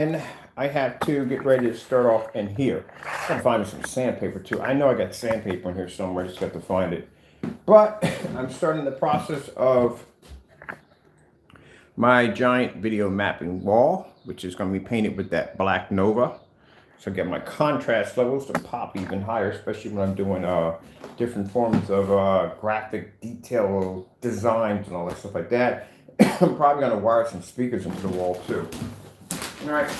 And I have to get ready to start off in here. I'm gonna find some sandpaper too. I know I got sandpaper in here somewhere, just got to find it. But I'm starting the process of my giant video mapping wall, which is going to be painted with that black Nova. So get my contrast levels to pop even higher, especially when I'm doing different forms of graphic detail designs and all that stuff like that. I'm probably going to wire some speakers into the wall too. All right.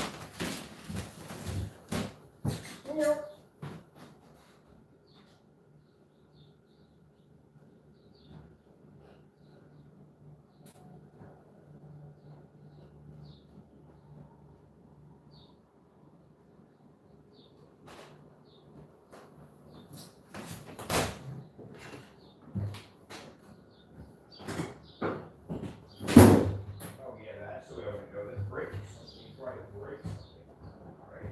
Oh yeah, that's the way I'm gonna go. Let's break something. Try to break something. All right.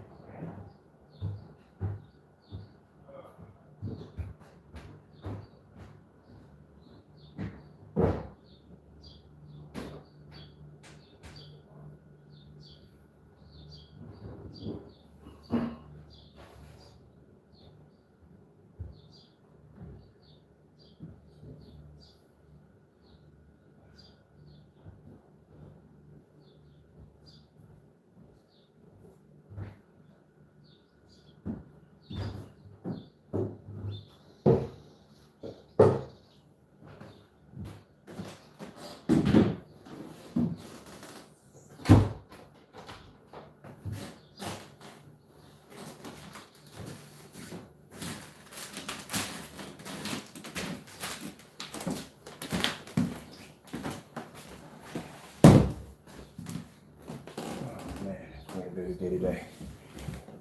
Oh man, it's gonna be a busy day today.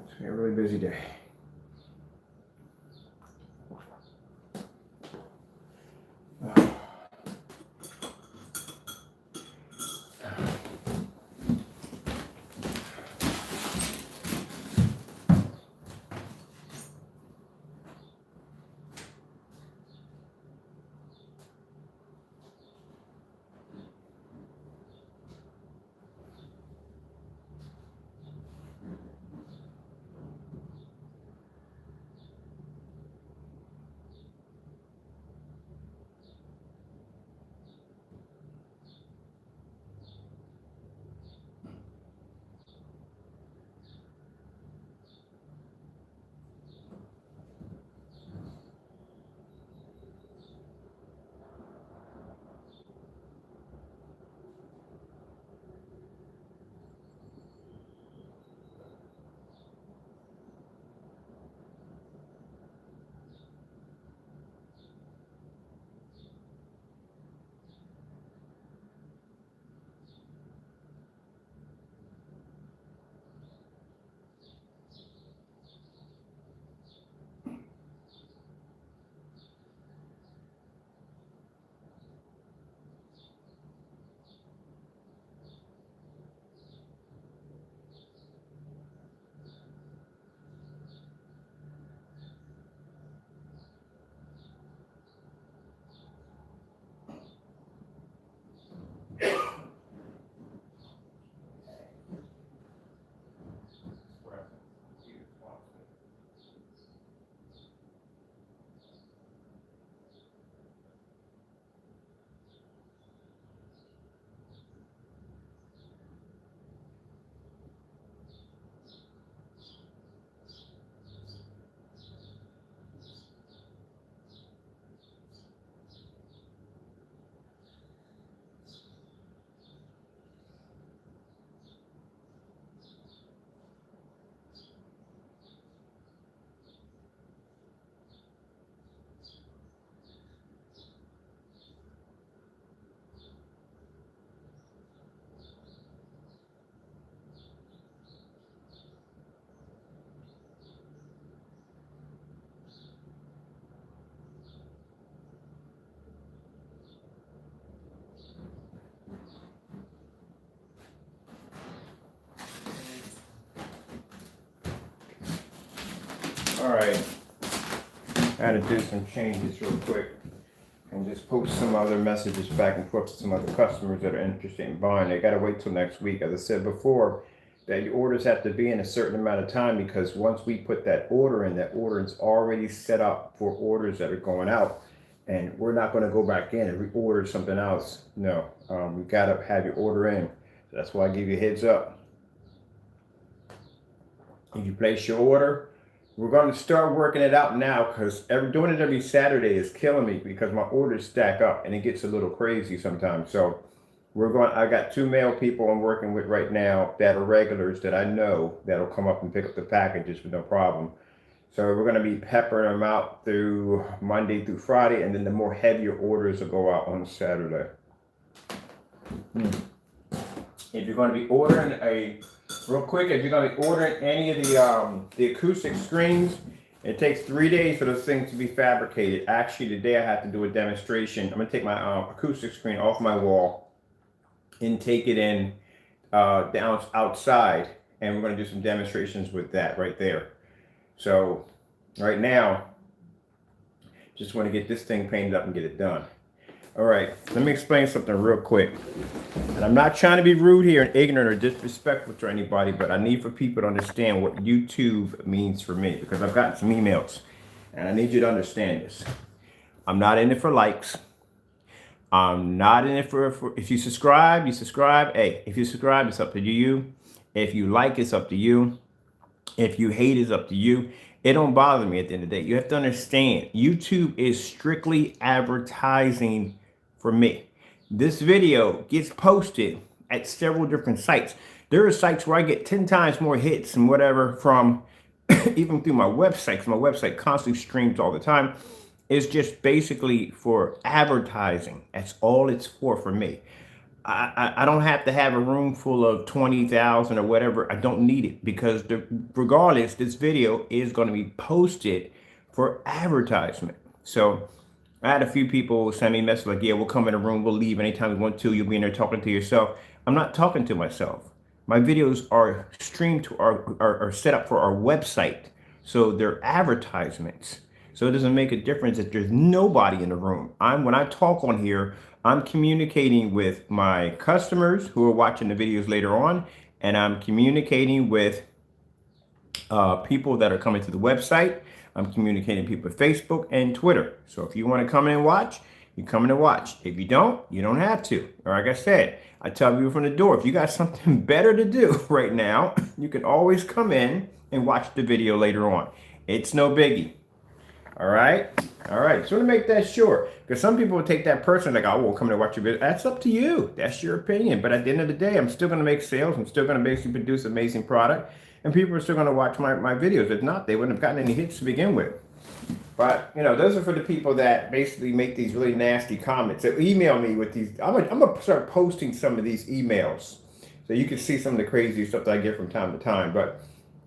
It's gonna be a really busy day. All right, I had to do some changes real quick and just post some other messages back and forth to some other customers that are interested in buying. They gotta wait till next week. As I said before, that your orders have to be in a certain amount of time, because once we put that order in, that order is already set up for orders that are going out. And we're not going to go back in and reorder something else. No, we got to have your order in. So that's why I give you a heads up. If you place your order, we're going to start working it out now, because doing it every Saturday is killing me, because my orders stack up and it gets a little crazy sometimes. So I got 2 male people I'm working with right now that are regulars that I know that'll come up and pick up the packages with no problem. So we're going to be peppering them out through Monday through Friday, and then the more heavier orders will go out on Saturday. If you're going to be ordering if you're going to be ordering any of the acoustic screens, it takes 3 days for those things to be fabricated. Actually, today I have to do a demonstration. I'm going to take my acoustic screen off my wall and take it in down outside, and we're going to do some demonstrations with that right there. So right now, just want to get this thing painted up and get it done. All right, let me explain something real quick. And I'm not trying to be rude here and ignorant or disrespectful to anybody, but I need for people to understand what YouTube means for me, because I've gotten some emails and I need you to understand this. I'm not in it for likes. I'm not in it for if you subscribe, you subscribe. Hey, if you subscribe, it's up to you. If you like, it's up to you. If you hate, it's up to you. It don't bother me at the end of the day. You have to understand, YouTube is strictly advertising for me. This video gets posted at several different sites. There are sites where I get 10 times more hits and whatever from even through my website, because my website constantly streams all the time. It's just basically for advertising. That's all it's for me. I don't have to have a room full of 20,000 or whatever. I don't need it, because regardless, this video is going to be posted for advertisement. So I had a few people send me a message like, yeah, we'll come in a room, we'll leave anytime we want to. You'll be in there talking to yourself. I'm not talking to myself. My videos are streamed to are set up for our website. So they're advertisements. So it doesn't make a difference if there's nobody in the room. When I talk on here, I'm communicating with my customers who are watching the videos later on, and I'm communicating with people that are coming to the website. I'm communicating with people with Facebook and Twitter. So if you want to come in and watch, you come in and watch. If you don't have to. Or like I said, I tell people from the door, if you got something better to do right now, you can always come in and watch the video later on. It's no biggie. All right. Just want to make that sure, because some people would take that person like, oh, we'll come and watch your video. That's up to you. That's your opinion. But at the end of the day, I'm still going to make sales. I'm still going to basically produce amazing product, and people are still going to watch my videos. If not, they wouldn't have gotten any hits to begin with. But, those are for the people that basically make these really nasty comments. They email me with these. I'm going to start posting some of these emails so you can see some of the crazy stuff that I get from time to time. But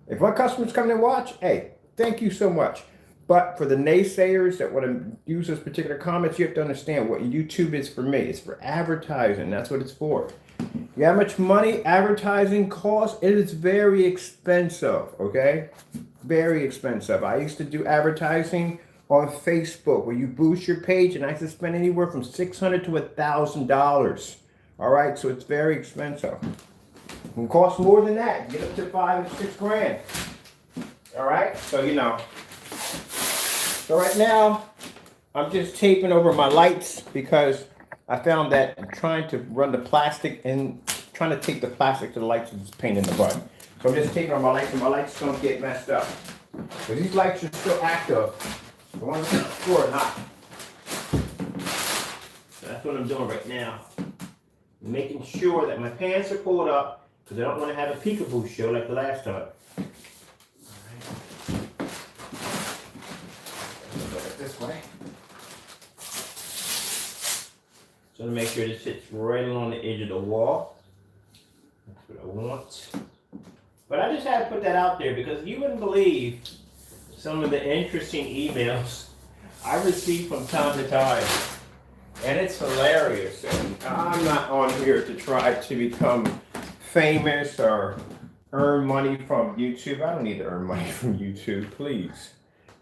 if my customers come and watch, hey, thank you so much. But for the naysayers that want to use those particular comments, you have to understand what YouTube is for me. It's for advertising. That's what it's for. You know how much money advertising costs? It is very expensive, okay? Very expensive. I used to do advertising on Facebook where you boost your page, and I used to spend anywhere from $600 to $1,000. All right, so it's very expensive. It can cost more than that. Get up to $5,000 or $6,000. All right, so So right now, I'm just taping over my lights, because I found that I'm trying to run the plastic and trying to tape the plastic to the lights is pain in the butt. So I'm just taping on my lights, and my lights don't get messed up. But these lights are still active. The ones on the floor are not. So that's what I'm doing right now. I'm making sure that my pants are pulled up, because I don't want to have a peekaboo show like the last time. This way. So to make sure this sits right along the edge of the wall. That's what I want. But I just had to put that out there, because you wouldn't believe some of the interesting emails I receive from time to time. And it's hilarious. And I'm not on here to try to become famous or earn money from YouTube. I don't need to earn money from YouTube, please.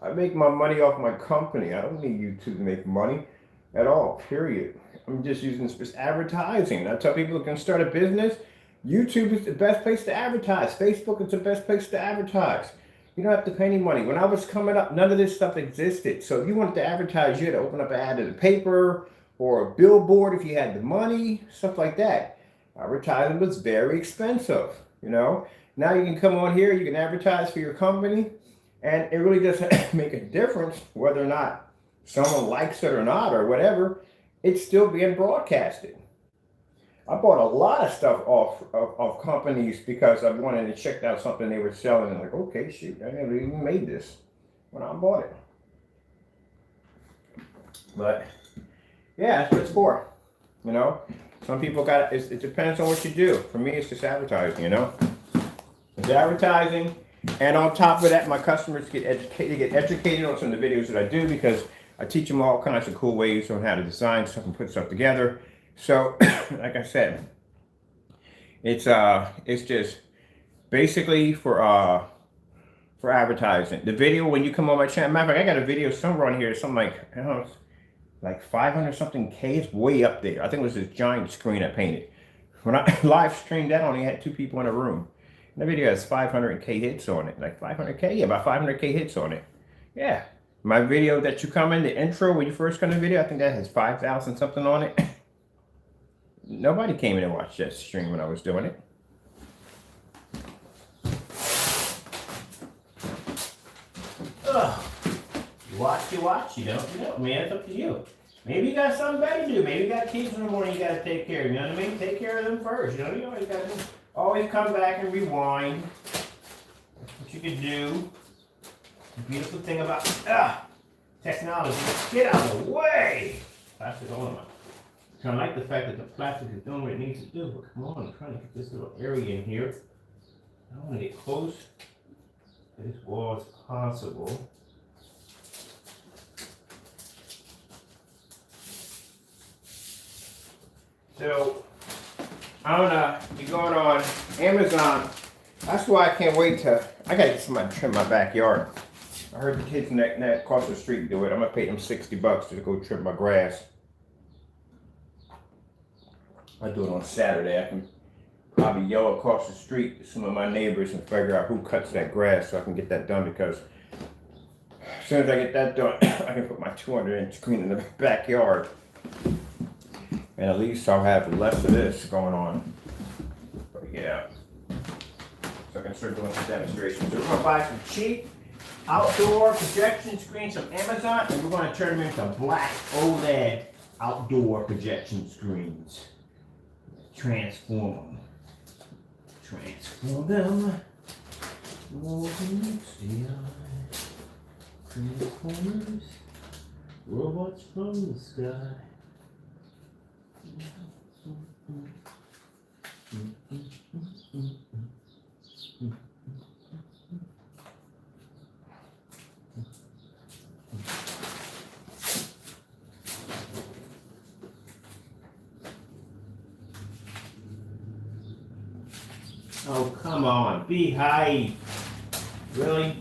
I make my money off my company. I don't need YouTube to make money at all, period. I'm just using this for advertising. I tell people who can start a business, YouTube is the best place to advertise. Facebook is the best place to advertise. You don't have to pay any money. When I was coming up, none of this stuff existed. So if you wanted to advertise, you had to open up an ad in the paper or a billboard if you had the money, stuff like that. Advertising was very expensive, you know. Now you can come on here, you can advertise for your company, and it really doesn't make a difference whether or not someone likes it or not or whatever. It's still being broadcasted. I bought a lot of stuff off of companies because I wanted to check out something they were selling and like, okay, shoot, I never even made this when I bought it. But yeah, that's what it's for. You know, some people got it. It depends on what you do. For me, it's just advertising. You know, it's advertising, and on top of that, my customers get educated. They get educated on some of the videos that I do because I teach them all kinds of cool ways on how to design stuff and put stuff together. So, like I said, it's just basically for advertising. The video when you come on my channel, matter of fact, I got a video somewhere on here, something like I don't know, like 500 something K. It's way up there. I think it was this giant screen I painted. When I live streamed that, I only had 2 people in a room. And the video has 500K hits on it, like 500K, yeah, about 500K hits on it. Yeah, my video that you come in the intro when you first come in the video, I think that has 5,000 something on it. Nobody came in and watched that stream when I was doing it. Ugh. You watch, you don't, man, it's up to you. Maybe you got something better to do. Maybe you got kids in the morning you got to take care of, you know what I mean? Take care of them first, you know, you always got to always come back and rewind. That's what you can do. The beautiful thing about technology, get out of the way. Plastic on my. I kind of like the fact that the plastic is doing what it needs to do, but come on, I'm trying to get this little area in here. I want to get close to this wall as possible. So, I'm gonna be going on Amazon. That's why I can't wait to, I gotta get somebody to trim my backyard. I heard the kids across the street do it. I'm gonna pay them $60 to go trim my grass. I do it on Saturday. I can probably yell across the street to some of my neighbors and figure out who cuts that grass so I can get that done, because as soon as I get that done, I can put my 200-inch screen in the backyard. And at least I'll have less of this going on. But yeah. So I can start doing some demonstrations. So we're gonna buy some cheap outdoor projection screens from Amazon, and we're gonna turn them into black OLED outdoor projection screens. Transform them. Transformers, robots from the sky. Oh, come on, Beehive. Really?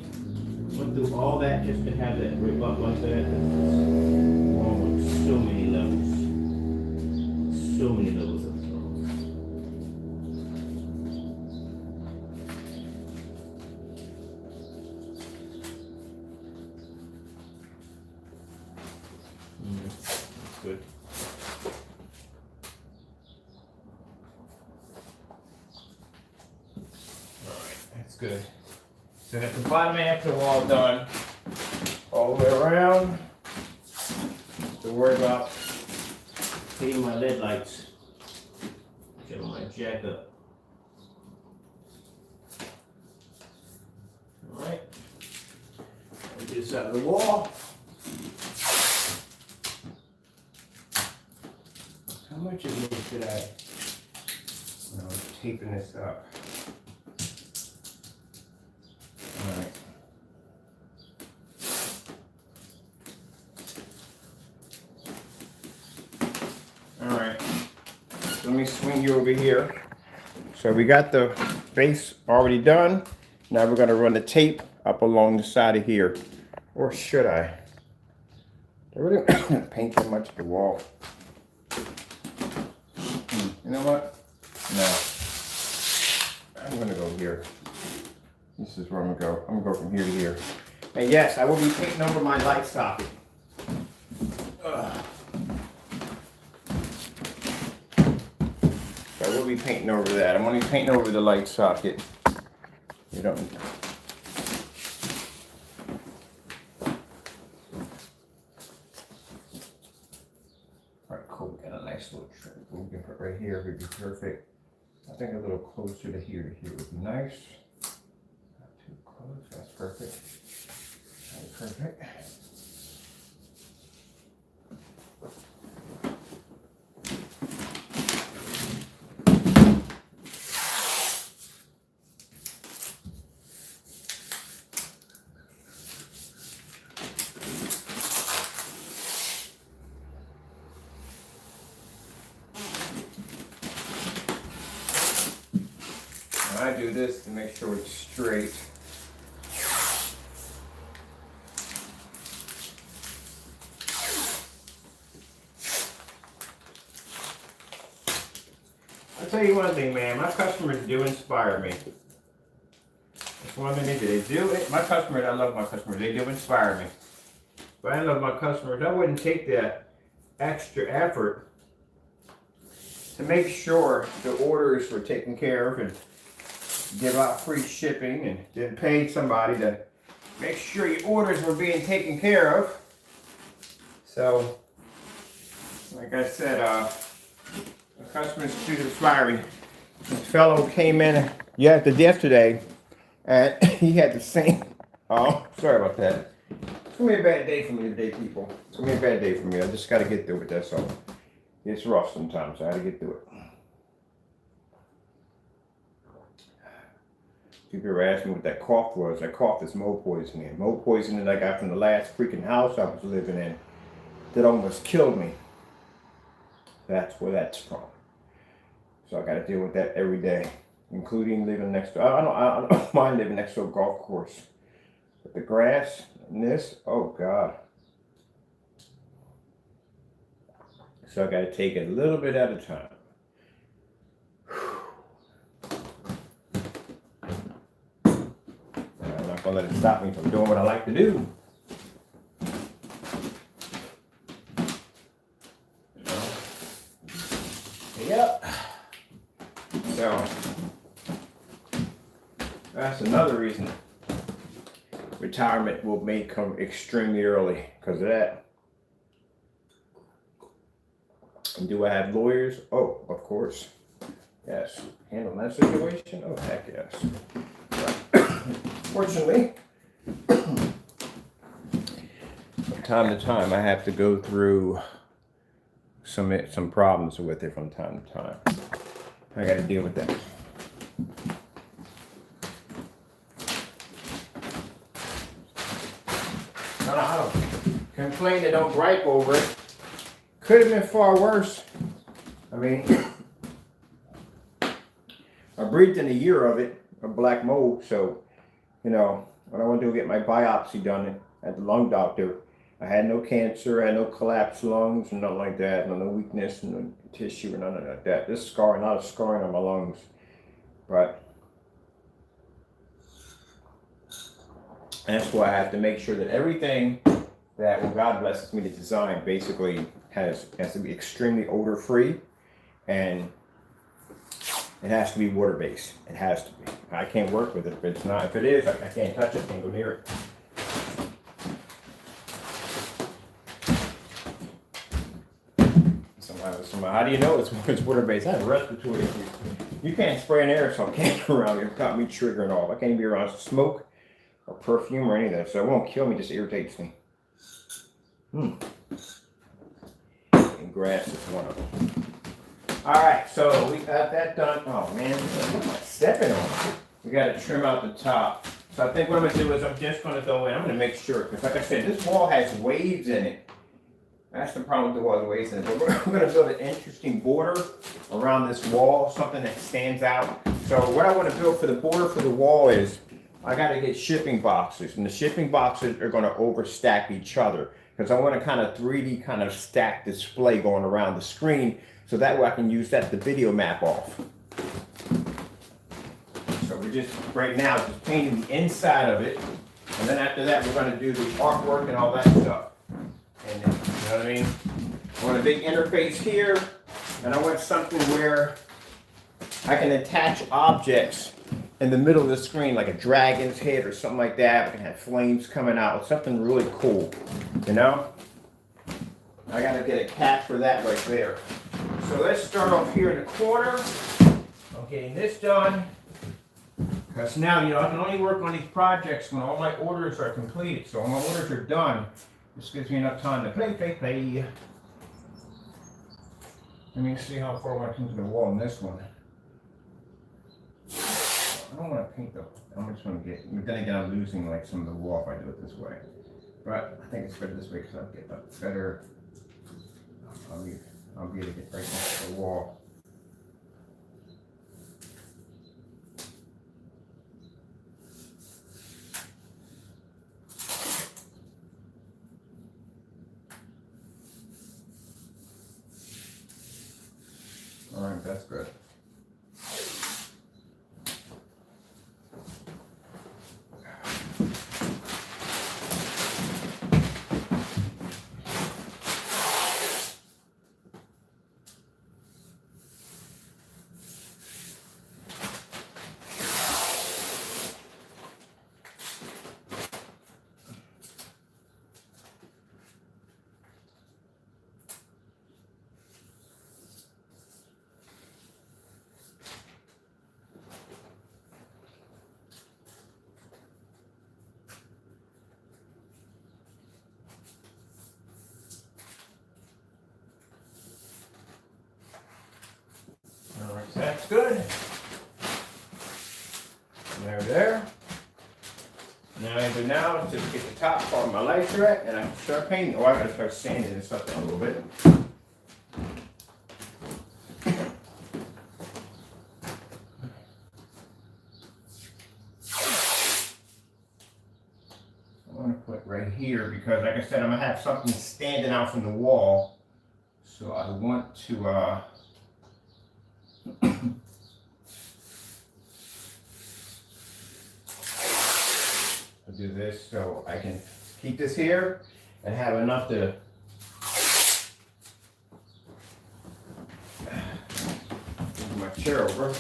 Went through all that just to have that rip up like that? Wrong with so many levels. So many levels of wrong. That's good. Good. So got the bottom half of the wall done all the way around. Don't worry about hitting my LED lights. Get my jack up. Alright. Get this out of the wall. How much of this did I? No, I'm taping this up. Alright. Alright. So let me swing you over here. So we got the base already done. Now we're going to run the tape up along the side of here. Or should I? I really paint too much of the wall. You know what? No. I'm gonna go here. This is where I'm gonna go. I'm gonna go from here to here. And yes, I will be painting over my light socket. I will be painting over that. I'm only painting over the light socket. You don't. Alright, cool. Got a nice little trim. We can put right here. Would be perfect. I think a little closer to here would be nice. Not too close. That's perfect. That's perfect. I do this to make sure it's straight. I'll tell you one thing, man. My customers do inspire me. That's one thing they do. They do it. My customers, I love my customers. They do inspire me. But I love my customers. I wouldn't take that extra effort to make sure the orders were taken care of and give out free shipping and then pay somebody to make sure your orders were being taken care of. So, like I said, the customers do inspire me. This fellow came in yesterday and he had the same, oh, sorry about that. It's gonna be a bad day for me today, people. It's gonna be a bad day for me. I just gotta get through it, that's all. It's rough sometimes, I gotta get through it. People were asking me what that cough was. That cough is mold poisoning. Mold poisoning I got from the last freaking house I was living in that almost killed me. That's where that's from. So I got to deal with that every day, including living next to. I don't mind living next to a golf course, but the grass and this, oh God. So I got to take it a little bit at a time. I'm not gonna let it stop me from doing what I like to do. Yep. So that's another reason retirement will may come extremely early because of that. And do I have lawyers? Oh, of course. Yes. Handle that situation? Oh, heck yes. Fortunately, from time to time, I have to go through some problems with it from time to time. I got to deal with that. No, I don't complain and don't gripe over it. Could have been far worse. I mean, I breathed in a year of it, of black mold, so, you know, when I went to go get my biopsy done at the lung doctor, I had no cancer, I had no collapsed lungs, and nothing like that, no weakness, no tissue, or nothing like that. This scarring, not a scarring on my lungs, but that's why I have to make sure that everything that, well, God blesses me to design, basically has to be extremely odor-free, and it has to be water-based. It has to be. I can't work with it if it's not. If it is, I can't touch it, can't go near it. Somehow, how do you know it's water-based? I have respiratory issues. You can't spray an aerosol can around here without me triggering off. I can't even be around smoke or perfume or any of that, so it won't kill me, it just irritates me. And grass is one of them. Alright, so we got that done. Oh man, what am I stepping on? We got to trim out the top. So I think what I'm going to do is I'm just going to go in. I'm going to make sure, because like I said, this wall has waves in it. That's the problem with the wall, the waves in it. But we're going to build an interesting border around this wall, something that stands out. So what I want to build for the border for the wall is I got to get shipping boxes. And the shipping boxes are going to overstack each other. Because I want to kind of 3D kind of stack display going around the screen. So that way I can use that to video map off. we're just, right now, just painting the inside of it. And then after that, we're gonna do the artwork and all that stuff. And then, you know what I mean? I want a big interface here, and I want something where I can attach objects in the middle of the screen, like a dragon's head or something like that. We can have flames coming out, something really cool, you know? I gotta get a cap for that right there. So let's start off here in the corner. I'm getting this done. Because now, you know, I can only work on these projects when all my orders are completed. So all my orders are done. This gives me enough time to play. Let me see how far I want to come to the wall on this one. I don't want to paint though. I'm just going to get, then again, I'm losing like some of the wall if I do it this way. But I think it's better this way because I'll get a better, I'll be able to get right next to the wall. All right, that's good. Alright, so that's good. There. Now I do now is just get the top part of my light track and I can start painting. Oh, I gotta start sanding this up a little bit. I want to put right here because, like I said, I'm gonna have something standing out from the wall. So I want to I'll do this so I can keep this here and have enough to move my chair over.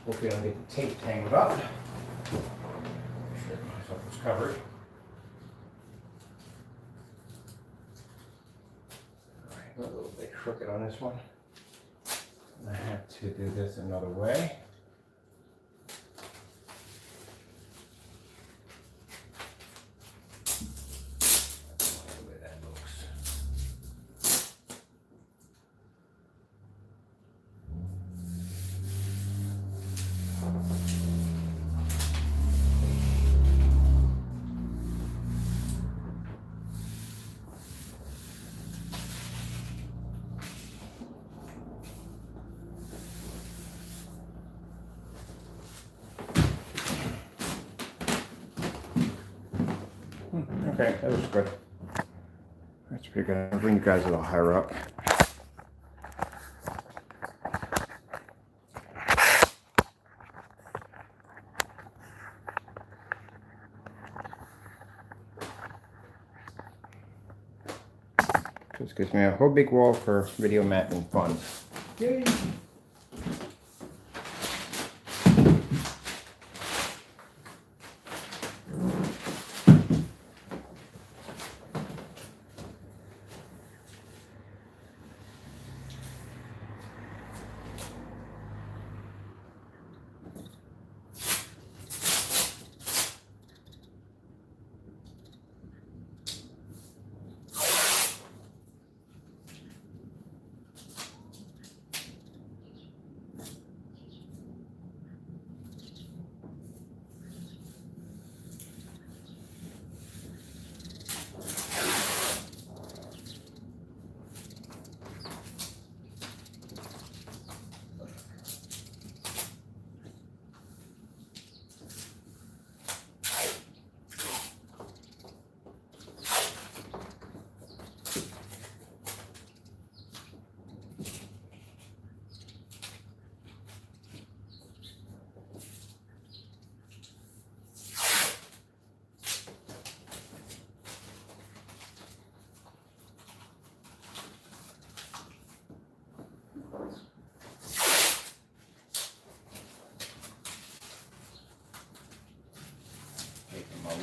Hopefully I'll get the tape tangled up. Make sure myself is covered. Alright, a little bit crooked on this one. I have to do this another way. That's the way that looks. Okay, that was good. That's pretty good. I'll bring you guys a little higher up. This gives me a whole big wall for video mapping fun. Yay!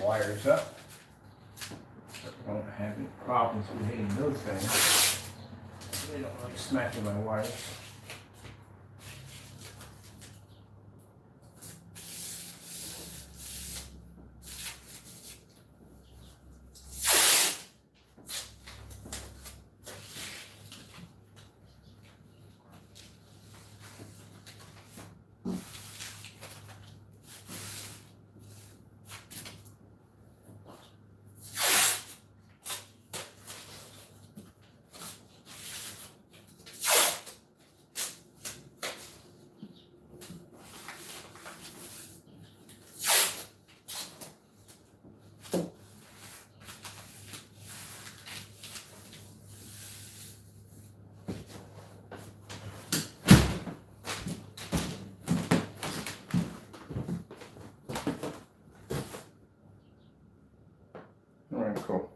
wires up. I don't have any problems with hitting those things. They don't like smacking my wires. All right, cool.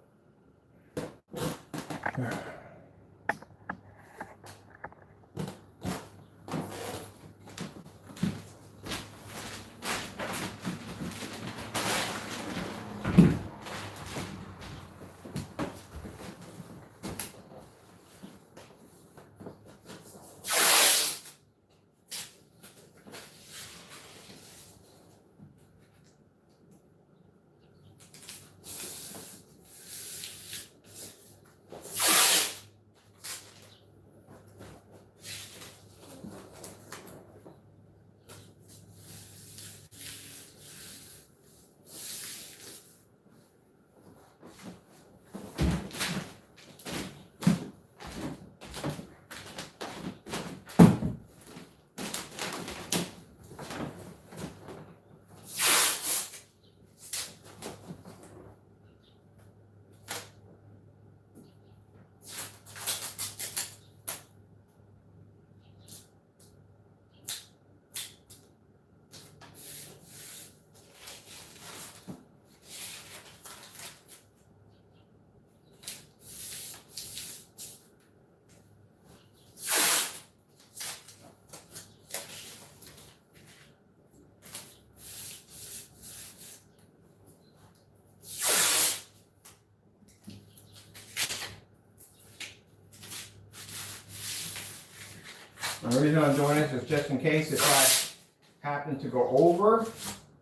The reason I'm doing this is just in case if I happen to go over,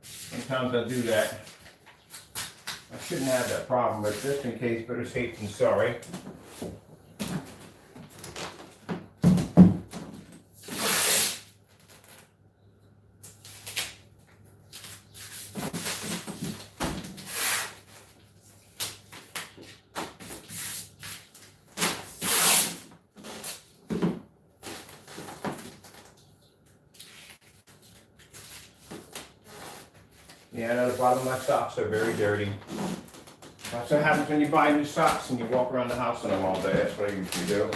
sometimes I do that. I shouldn't have that problem, but just in case, better safe than sorry. Yeah, I know the bottom of my socks are very dirty. That's what happens when you buy new socks and you walk around the house in them all day. That's what I usually do.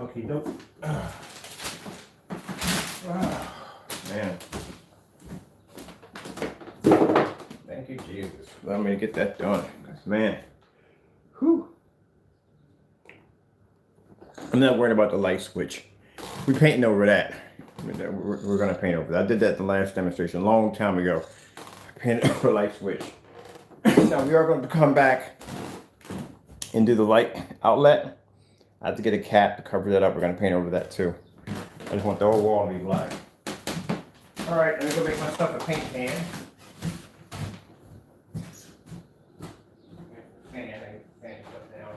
Okay, dope. Man. Thank you, Jesus. Allow me to get that done. Man. Whew. I'm not worried about the light switch. We're painting over that. We're going to paint over that. I did that the last demonstration a long time ago. I painted over the light switch. Now we are going to come back and do the light outlet. I have to get a cap to cover that up. We're going to paint over that too. I just want the whole wall to be black. All right, let me go make my stuff a paint can. Fan stuff down.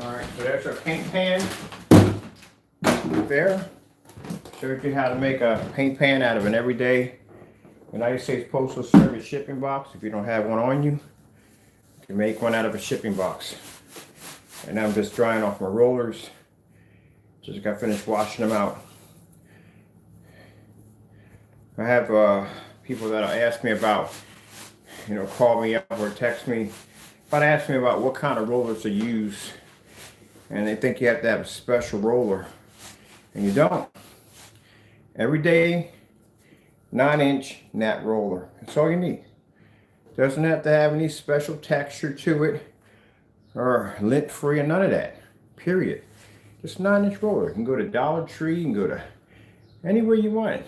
All right, so there's our paint pan there. Showed you how to make a paint pan out of an everyday United States Postal Service shipping box. If you don't have one on you, you can make one out of a shipping box. And I'm just drying off my rollers. Just got finished washing them out. I have people that ask me about, call me up or text me, but ask me about what kind of rollers to use. And they think you have to have a special roller. And you don't. Everyday 9-inch nap roller. That's all you need. Doesn't have to have any special texture to it or lint free or none of that. Period. Just 9-inch roller. You can go to Dollar Tree, you can go to anywhere you want,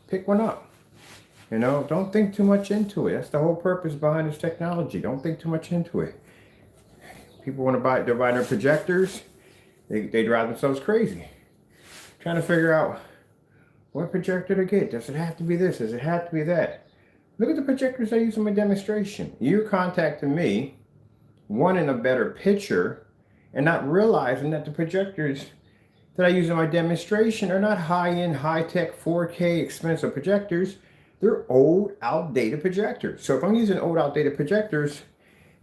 pick one up. Don't think too much into it. That's the whole purpose behind this technology. Don't think too much into it. People want to buy, they're buying their projectors. They drive themselves crazy. Trying to figure out what projector to get. Does it have to be this? Does it have to be that? Look at the projectors I use in my demonstration. You're contacting me, wanting a better picture, and not realizing that the projectors that I use in my demonstration are not high-end, high-tech, 4K, expensive projectors. They're old, outdated projectors. So if I'm using old, outdated projectors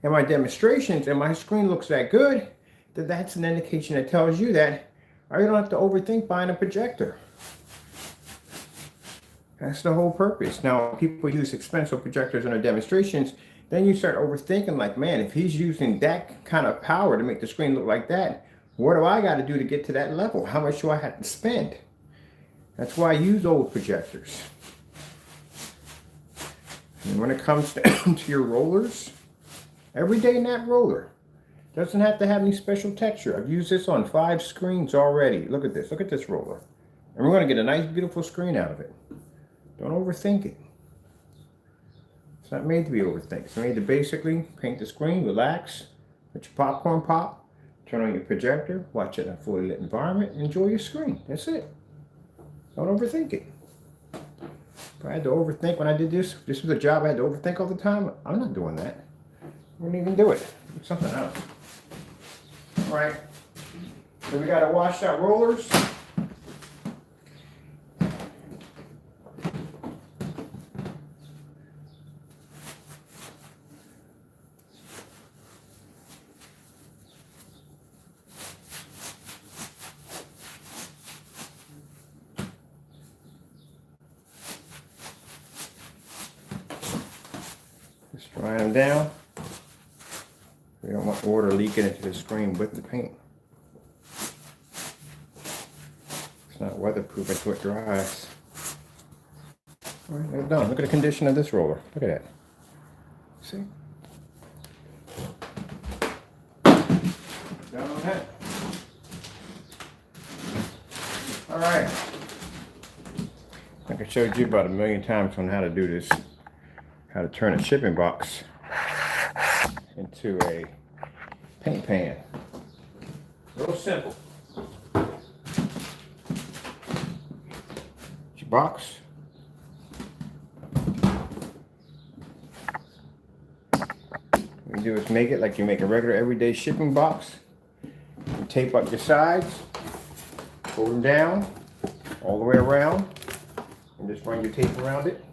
in my demonstrations and my screen looks that good, then that's an indication that tells you that I don't have to overthink buying a projector. That's the whole purpose. Now, people use expensive projectors in their demonstrations, then you start overthinking like, man, if he's using that kind of power to make the screen look like that, what do I got to do to get to that level? How much do I have to spend? That's why I use old projectors. And when it comes to your rollers, everyday nap roller doesn't have to have any special texture. I've used this on 5 screens already. Look at this. Look at this roller. And we're going to get a nice, beautiful screen out of it. Don't overthink it. It's not made to be overthinked. It's made to basically paint the screen, relax, let your popcorn pop, turn on your projector, watch it in a fully lit environment, enjoy your screen. That's it. Don't overthink it. If I had to overthink when I did this was a job I had to overthink all the time, I'm not doing that. I wouldn't even do it. Do something else. All right. So we got to wash out rollers. Just drying them down. We don't want water leaking into the screen with the paint. It's not weatherproof until it dries. All right, they're done. Look at the condition of this roller. Look at that. See? Done with that. All right. Like I showed you about 1,000,000 times on how to do this. How to turn a shipping box into a paint pan. Real simple. Your box. What you do is make it like you make a regular everyday shipping box. You tape up your sides, pull them down all the way around, and just run your tape around it.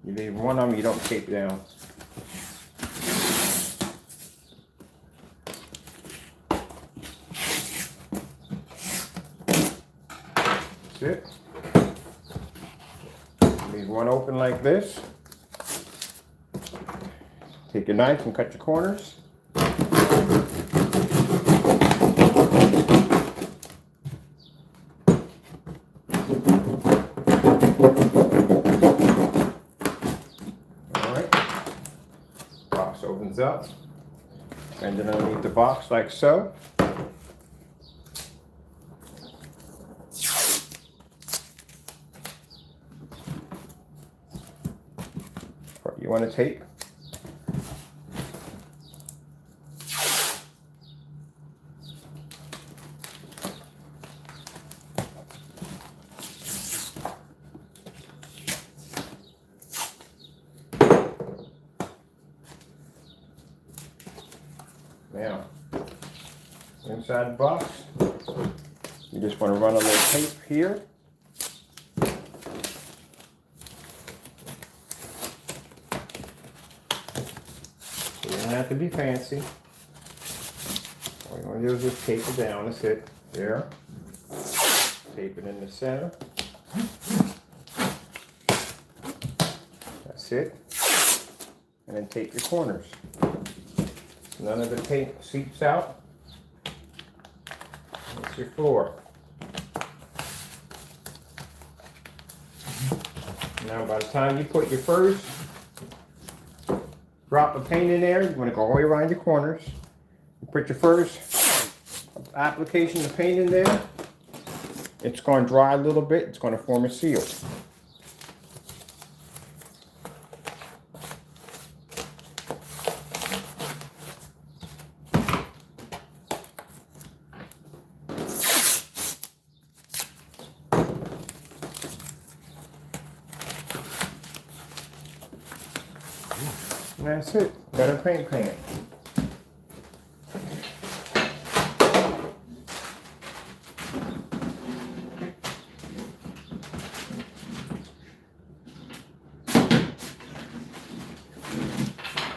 You leave one of them, you don't tape down. That's it. Leave one open like this. Take your knife and cut your corners. Opens up, and then underneath the box like so. Part you want to tape. Now, inside the box, you just want to run a little tape here. You don't have to be fancy. All you want to do is just tape it down. That's it. There. Tape it in the center. That's it. And then tape your corners. None of the tape seeps out. That's your floor. Now by the time you put your first drop of paint in there, you want to go all the way around your corners. You put your first application of paint in there. It's going to dry a little bit. It's going to form a seal. And that's it. Got a paint pan.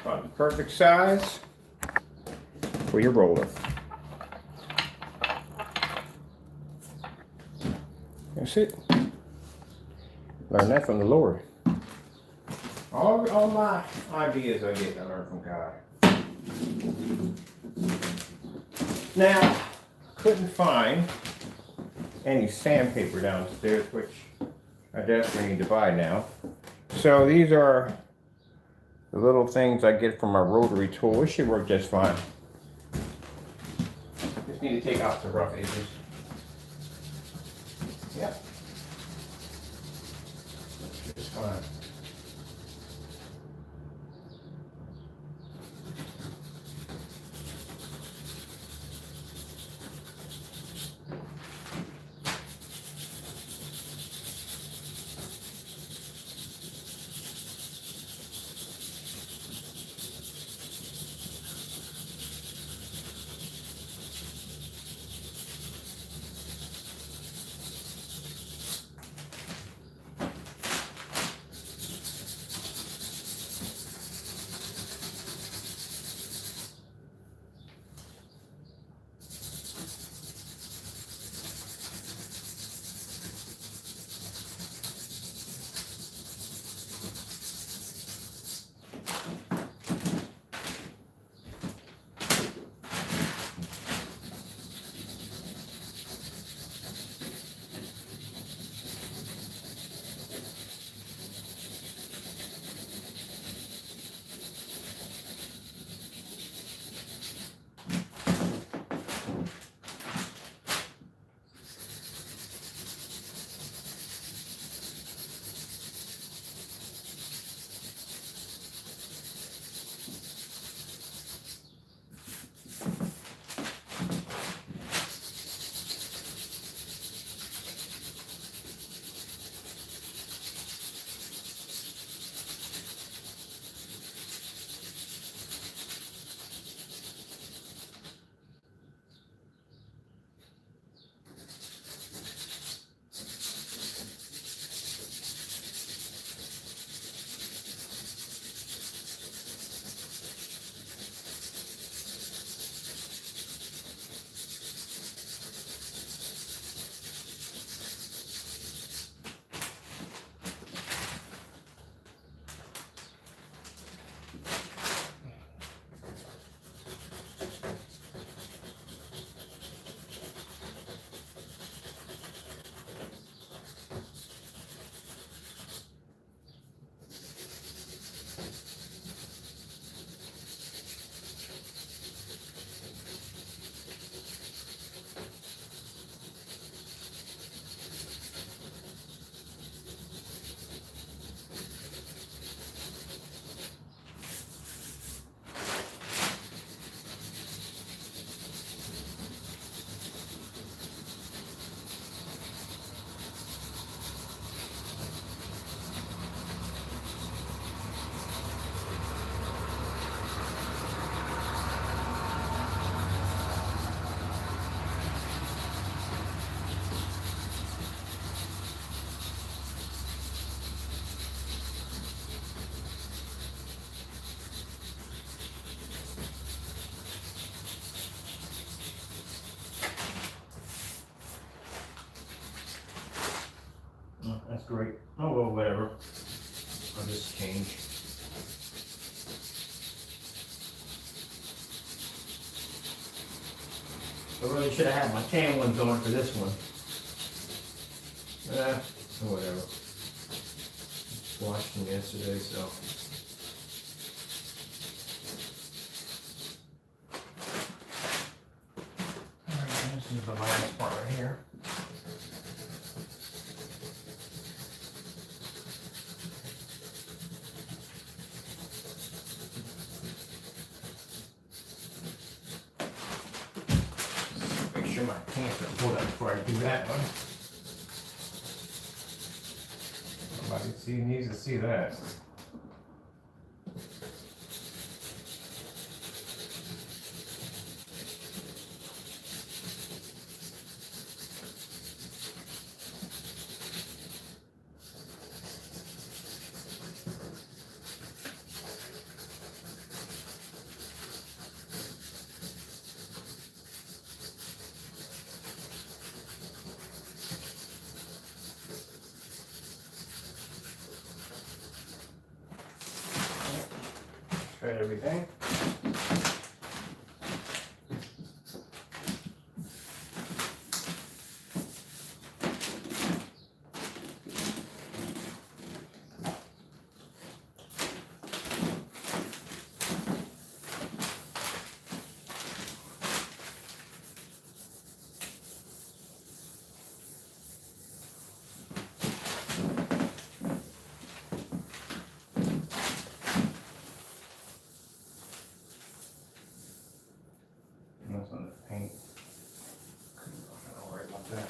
About the perfect size for your roller. That's it. Learn that from the Lord. All my ideas I get, I learn from God. Now, couldn't find any sandpaper downstairs, which I definitely need to buy now. So these are the little things I get from my rotary tool. It should work just fine. Just need to take out the rough edges. Yep. Just fine. I really should have had my tan ones on for this one. Whatever. Washed them yesterday, so. Alright, this is the last part right here. Make sure my pants are pulled up before I do that one. Somebody needs to see that. Try everything. That's on the paint. Don't worry about that.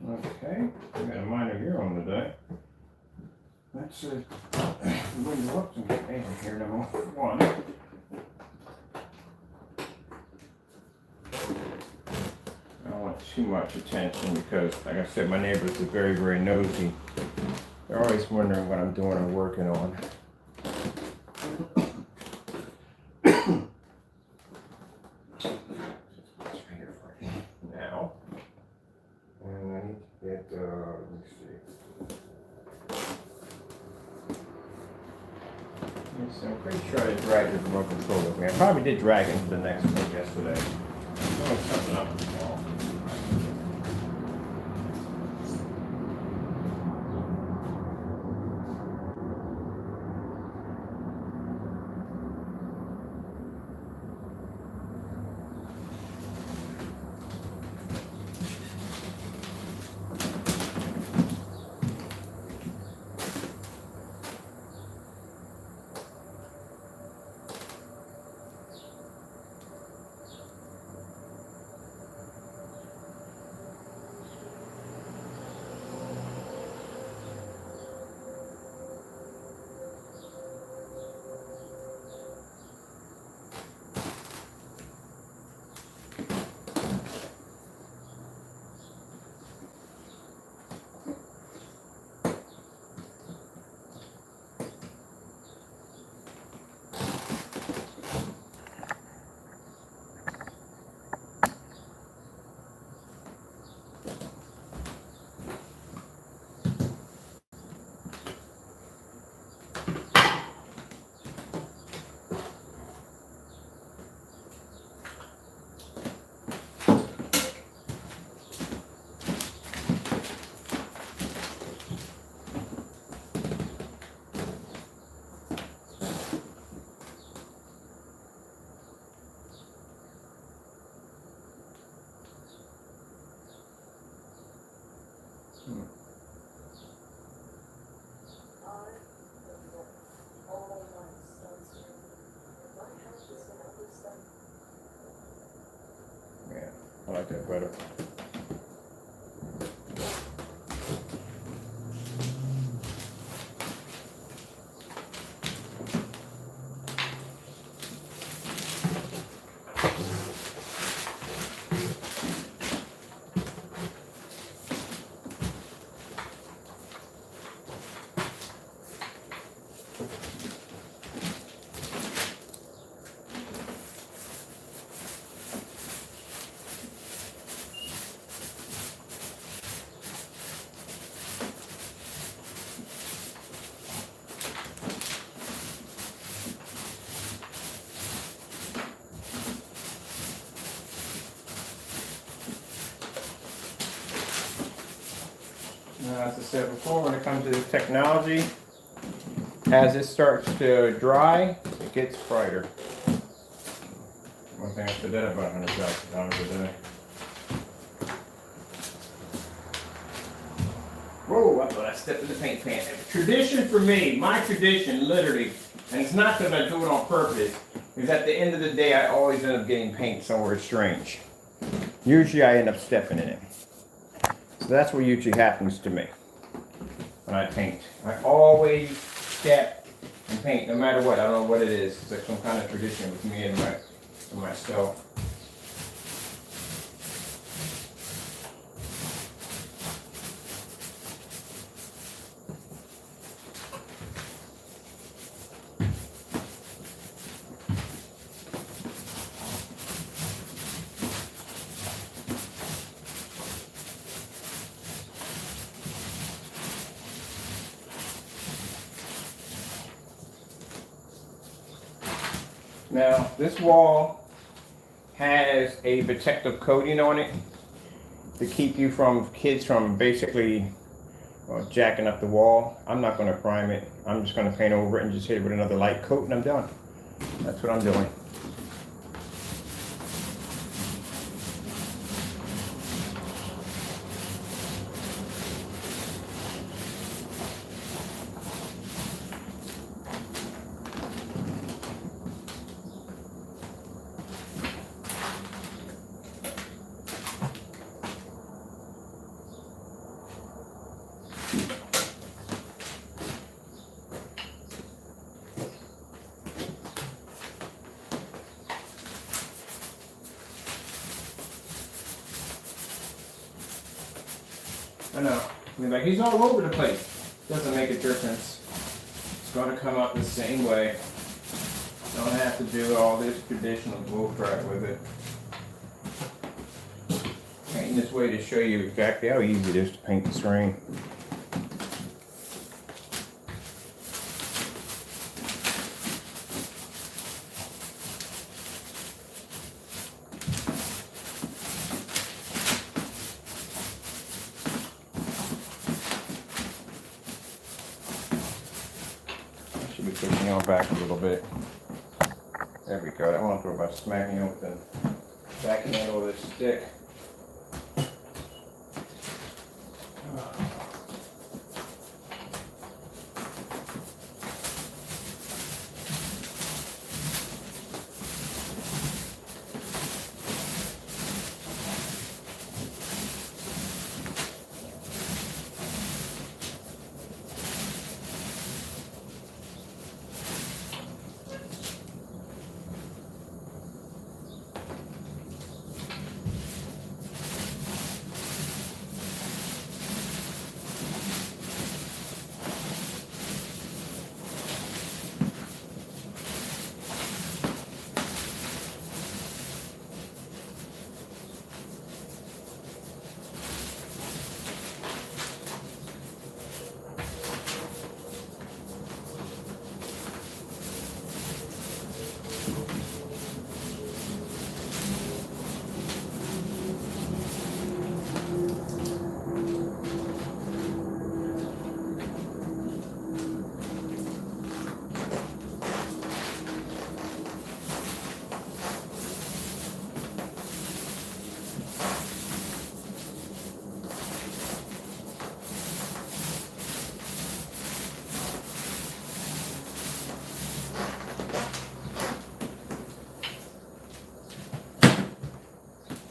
Okay, we got a minor gear on today. Let's window up and get in here number one. I don't want too much attention because, like I said, my neighbors are very, very nosy. They're always wondering what I'm doing or working on. Now, and I need to get, let me see. Yes, I'm pretty sure I dragged the remote control with me. I probably did drag it into the next one yesterday. Oh, something up the wall. Yeah, I like that better. As I said before, when it comes to this technology, as it starts to dry, it gets brighter. One thing I said that about 100,000 times a day. Whoa, I thought I stepped in the paint pan. Tradition for me, my tradition, literally, and it's not that I do it on purpose, is at the end of the day, I always end up getting paint somewhere strange. Usually I end up stepping in it. So that's what usually happens to me when I paint. I always step and paint, no matter what. I don't know what it is. It's like some kind of tradition with me and myself. Now, this wall has a protective coating on it to keep you from kids from basically jacking up the wall. I'm not going to prime it. I'm just going to paint over it and just hit it with another light coat and I'm done. That's what I'm doing. I know. I mean, like, he's all over the place. Doesn't make a difference. It's going to come out the same way. Don't have to do all this traditional bullcrap with it. Painting this way to show you exactly how easy it is to paint the screen. Should be pushing y'all back a little bit. There we go. That one throw by smacking you with the back handle of this stick.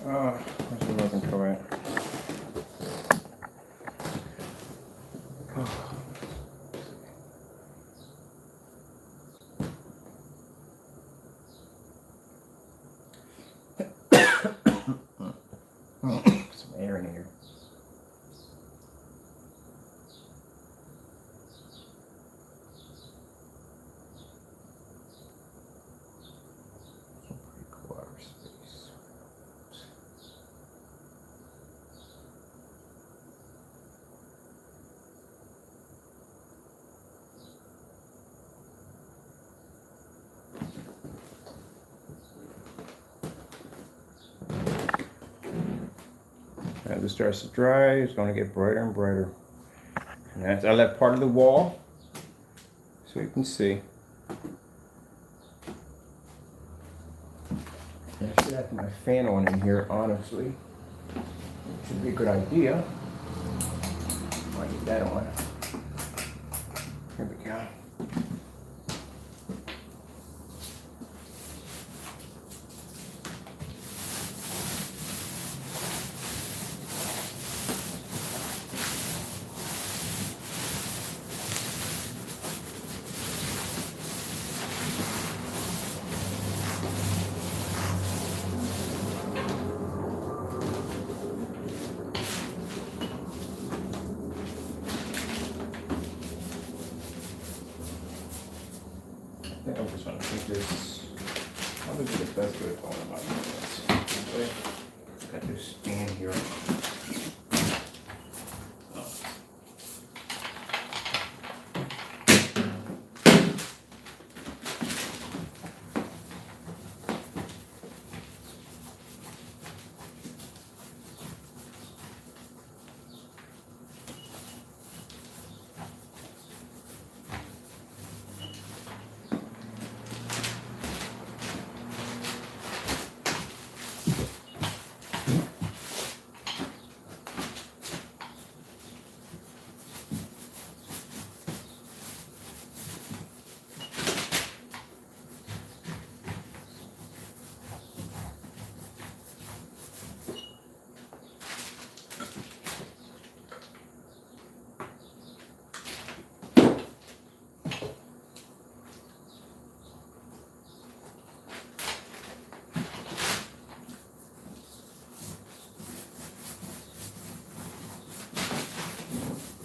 Where's the looking for it? Some air in here. Some pretty cool outer space. As it starts to dry, it's going to get brighter and brighter. And that's, I left part of the wall so you can see. And I should have my fan on in here, honestly. Should be a good idea. I'll get that on. Here we go. I think I'm just going to take this. I'll do the best way of going about this. Okay. Got this stand here. Oh.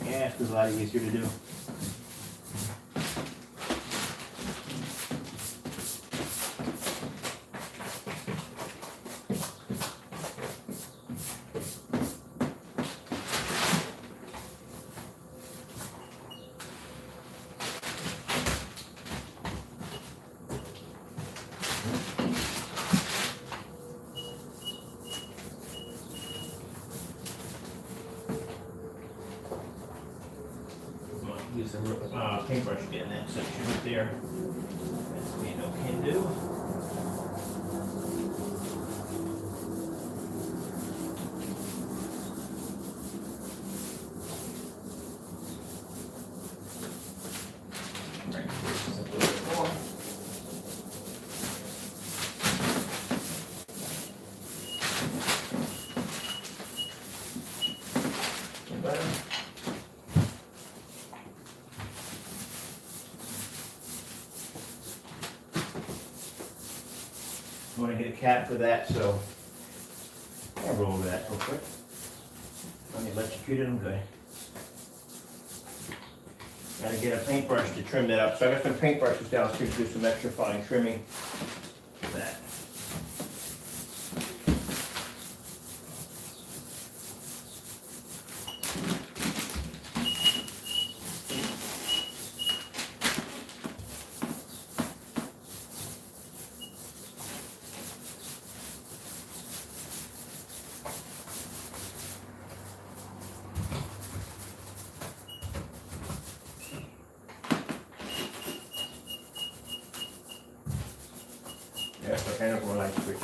Yeah, it's a lot easier to do. Use the paintbrush again in that section right there. That's me no can do. Right, just a little bit more. And better. I'm going to get a cap for that, so I'll roll that real quick. Let me electrocute it, I'm good. Got to get a paintbrush to trim that up. So I got some paintbrushes downstairs to do some extra fine trimming for that. Yeah, so kind of more light switch.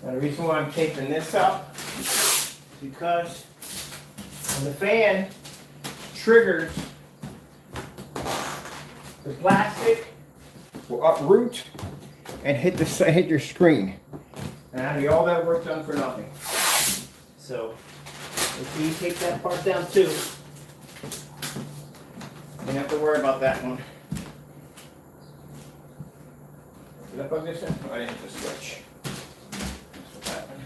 Now the reason why I'm taping this up is because when the fan triggers, the plastic will uproot and hit your screen. And I need all that work done for nothing. So if you take that part down too, you don't have to worry about that one. Did I plug this in? Oh, I didn't hit the switch. That's what happened.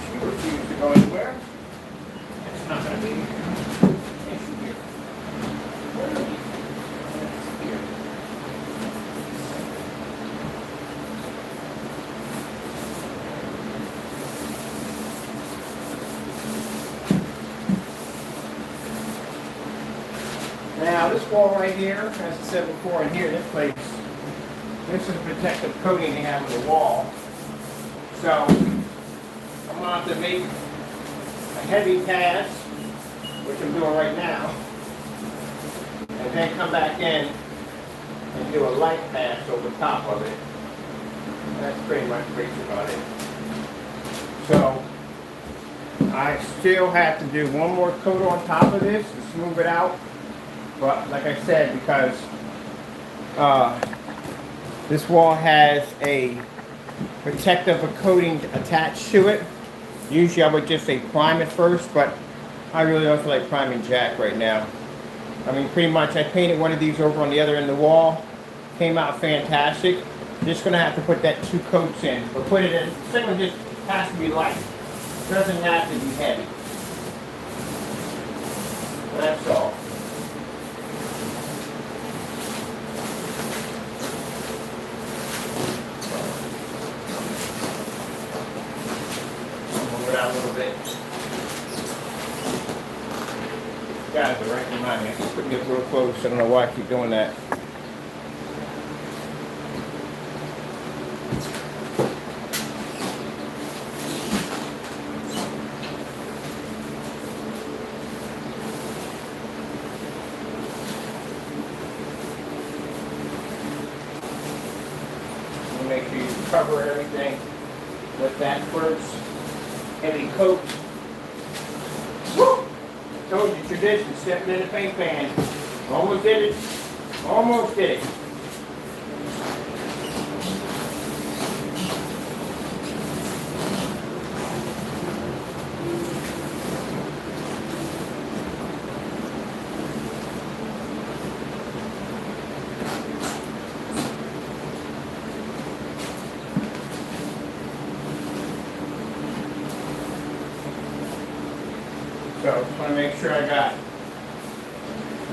She refused to go anywhere. It's not going to be an issue here. Where are we? Here. Now this wall right here, as I said before, in here, this place, this is protective coating they have on the wall. So I'm going to have to make a heavy pass, which I'm doing right now, and then come back in and do a light pass over top of it. That's pretty much about it. So I still have to do one more coat on top of this to smooth it out. But like I said, because this wall has a protective coating attached to it. Usually I would just say prime it first, but I really don't feel like priming jack right now. I mean, pretty much I painted one of these over on the other end of the wall. Came out fantastic. Just gonna have to put that 2 coats in. But put it in, the second one just has to be light. It doesn't have to be heavy. That's all. Out a little bit. Guys are right behind me. I couldn't get real close. I don't know why I keep doing that. Make sure you cover everything with that first heavy coat. Woo! I told you, tradition, stepping in the paint pan. Almost did it. Almost did it. So I just want to make sure I got a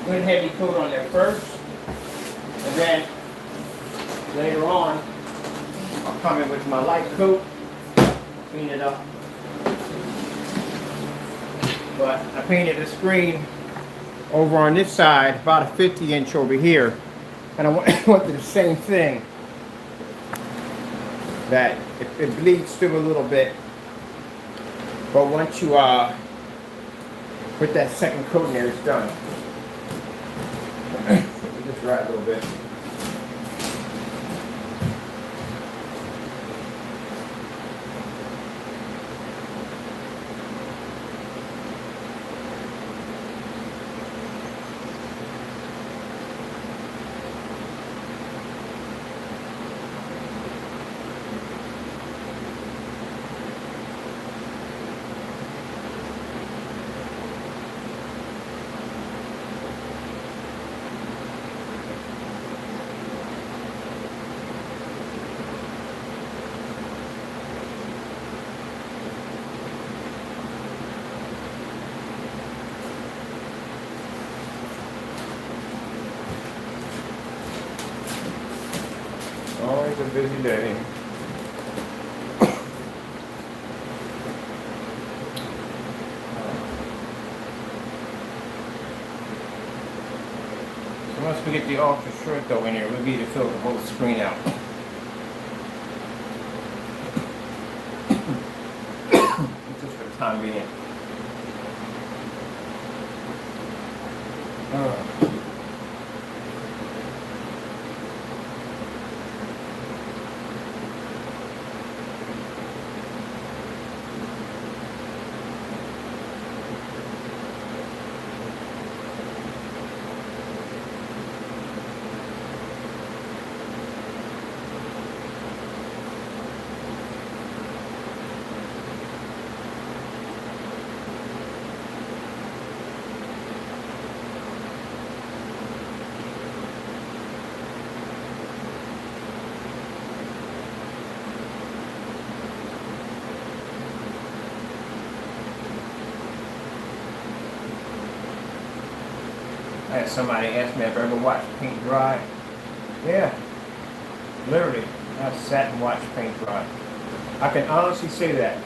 good heavy coat on there first, and then later on I'll come in with my light coat, clean it up. But I painted the screen over on this side, about a 50-inch over here, and I went to the same thing. That it bleeds through a little bit, but once you put that second coat in there, it's done. Just dry a little bit. busy day. So once we get the ultra short though in here, we'll be able to fill the whole screen out. Just for the time being. I had somebody ask me if I ever watched paint dry. Yeah, literally, I've sat and watched paint dry. I can honestly say that.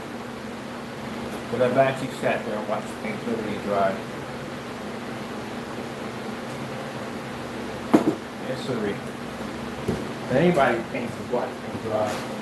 But I've actually sat there and watched paint literally dry. Yes, sir. Anybody who paints has watched paint dry.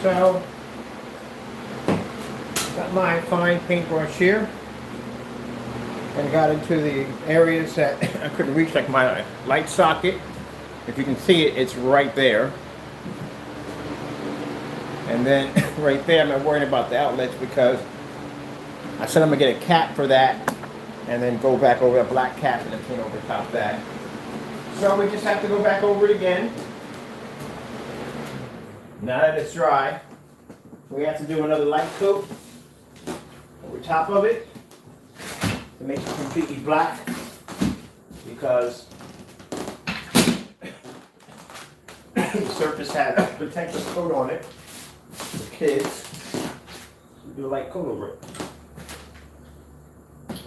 So, got my fine paintbrush here. And got into the areas that I couldn't reach, like my light socket. If you can see it, it's right there. And then right there, I'm not worrying about the outlets because I said I'm gonna get a cap for that and then go back over the black cap and then paint over top that. So we just have to go back over it again. Now that it's dry, we have to do another light coat over top of it to make it completely black because the surface has a protective coat on it for kids. We do a light coat over it.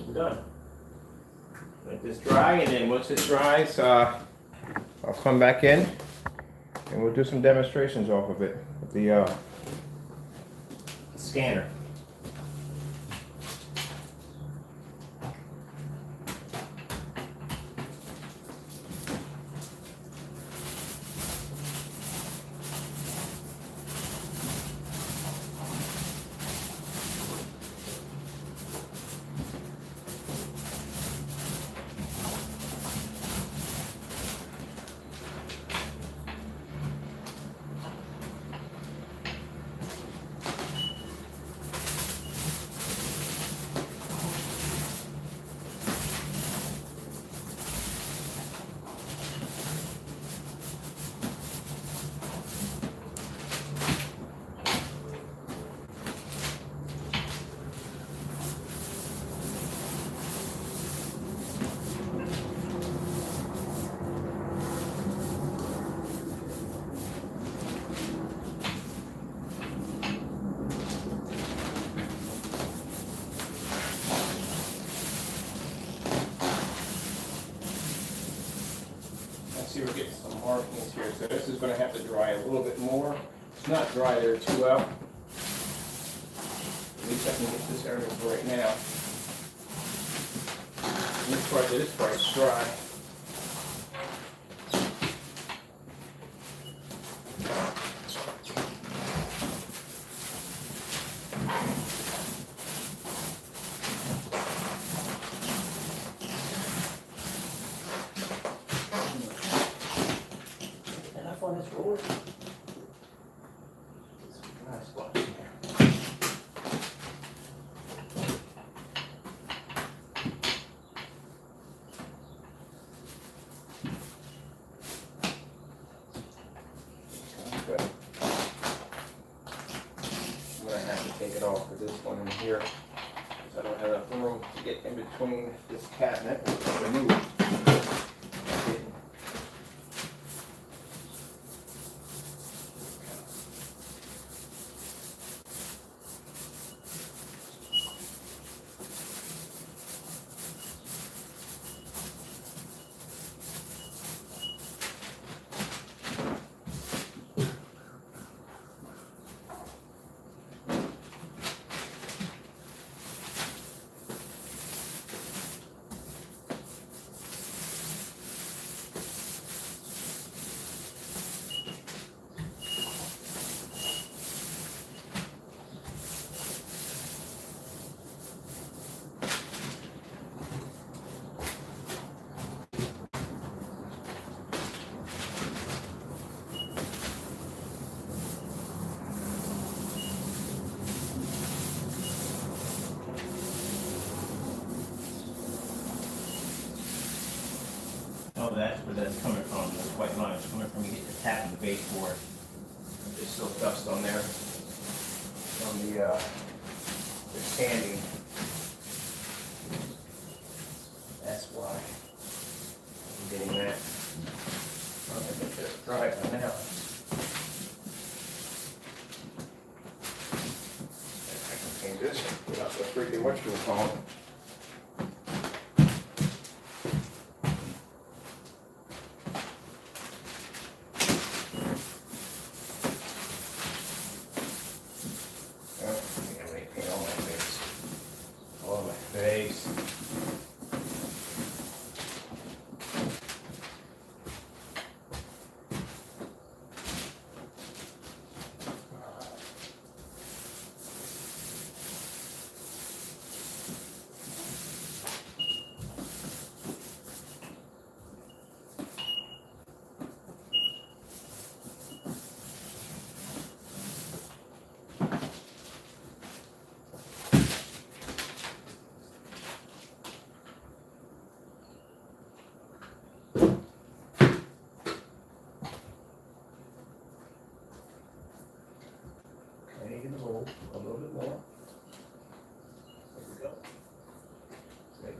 We're done. Let this dry, and then once it dries, I'll come back in and we'll do some demonstrations off of it with the scanner. See, we're getting some markings here, so this is going to have to dry a little bit more. It's not dry there too well. At least I can get this area right now. And this part's dry. On this roller. Nice spot in there. Good. I'm going to have to take it off for this one in here because I don't have enough room to get in between this cabinet and the new one. Oh, that's where that's coming from. That's white line. It's coming from you get the tap of the baseboard. There's still dust on there from the sanding. That's why I'm getting that. I'm going to get this dry by now. I can change this without the freaking whatchamacallit.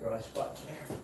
dry spots there.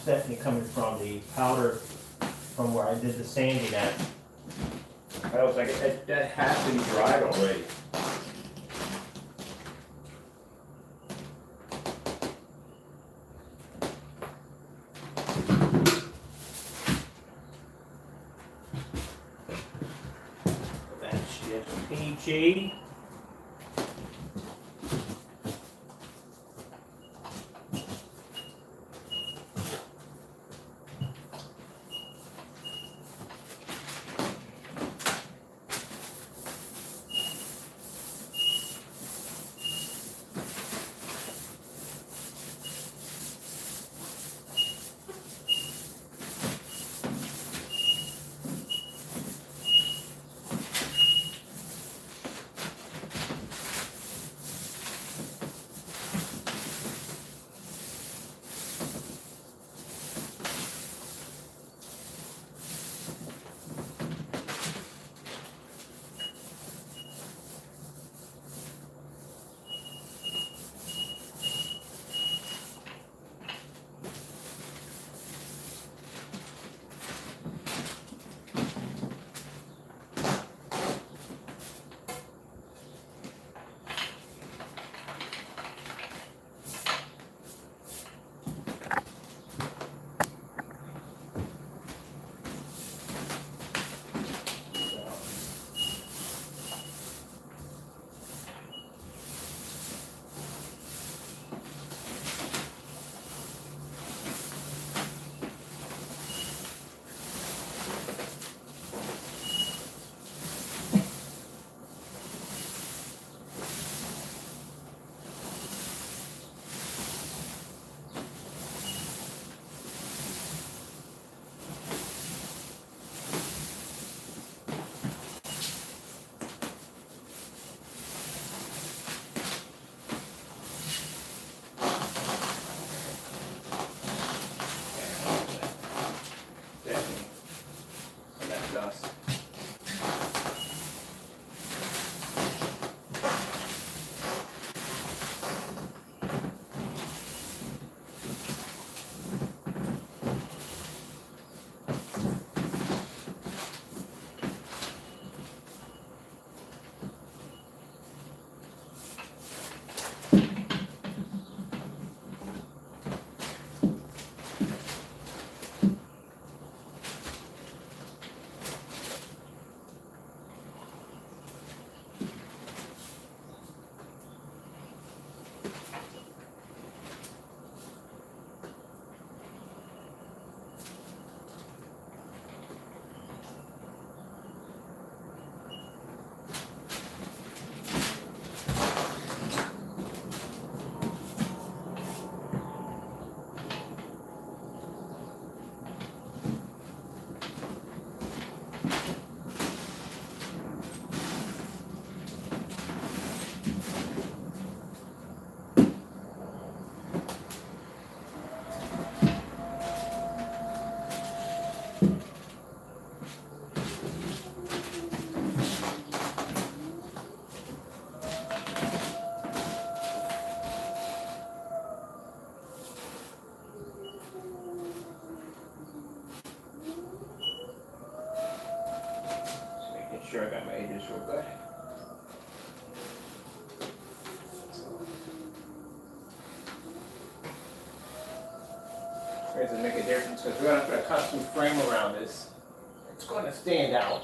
Definitely coming from the powder from where I did the sanding at. I was like, that has to be dried already. That's just peachy. sure I got my edges real good. It doesn't make a difference because we're gonna put a custom frame around this. It's going to stand out.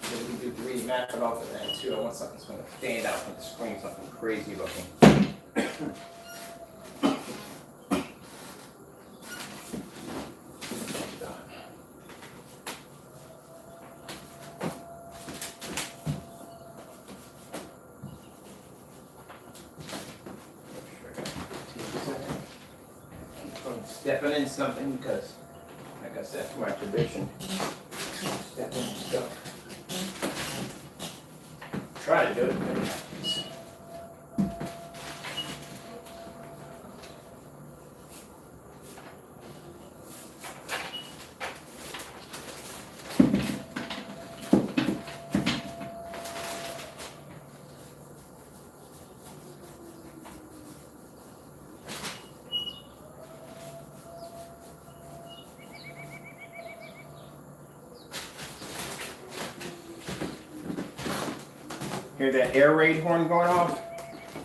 So we can do 3D map it off of that too. I want something that's going to stand out from the screen, something crazy looking. Stepping in something because, like I said, for my tradition, stepping in stuff. Try to do it, but it happens. Hear that air raid horn going off?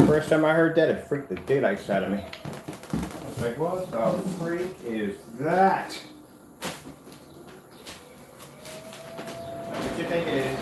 First time I heard that, it freaked the daylights out of me. I was like, what the freak is that? What you think it is?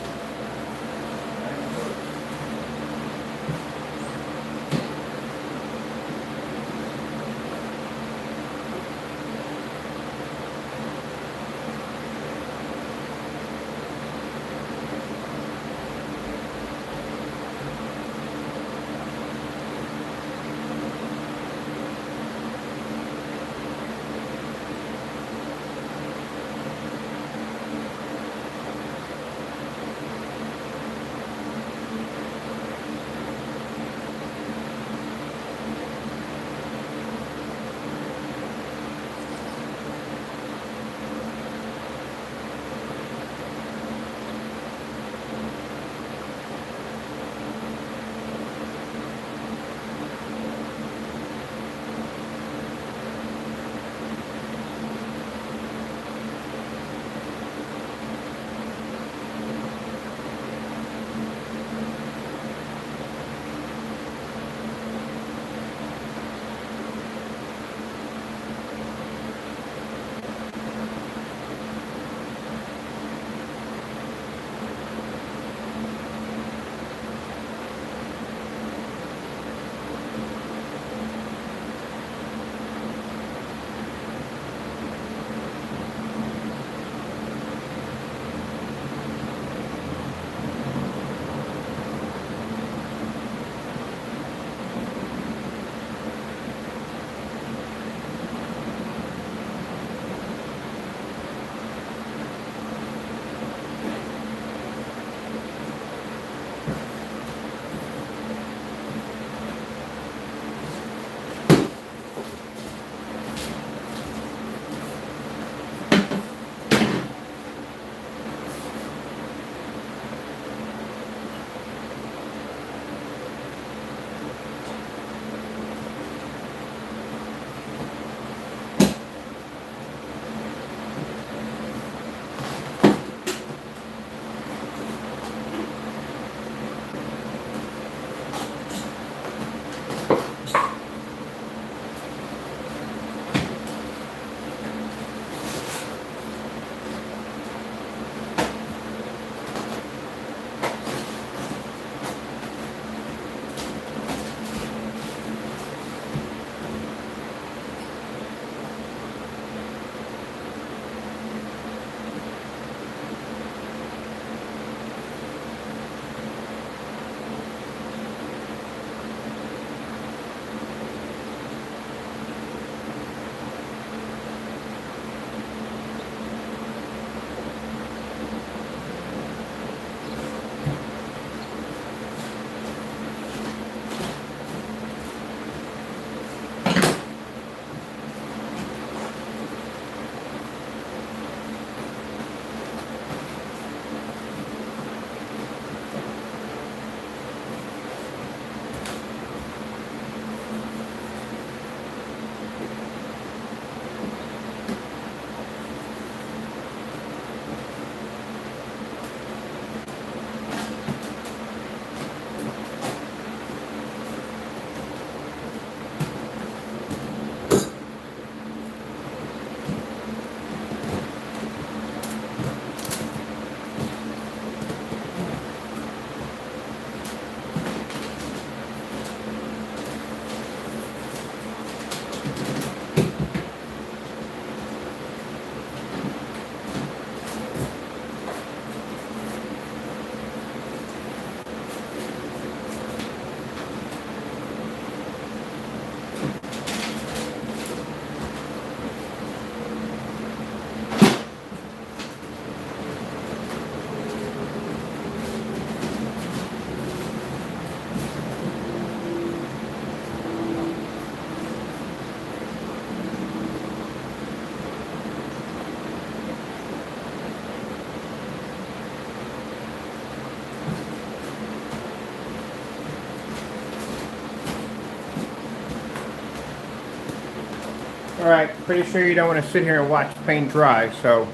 All right, pretty sure you don't want to sit here and watch paint dry, so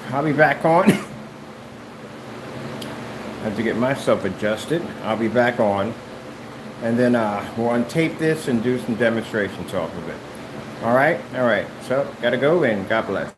I'll be back on. Have to get myself adjusted. I'll be back on, and then we'll untape this and do some demonstrations off of it. All right, so gotta go, and God bless.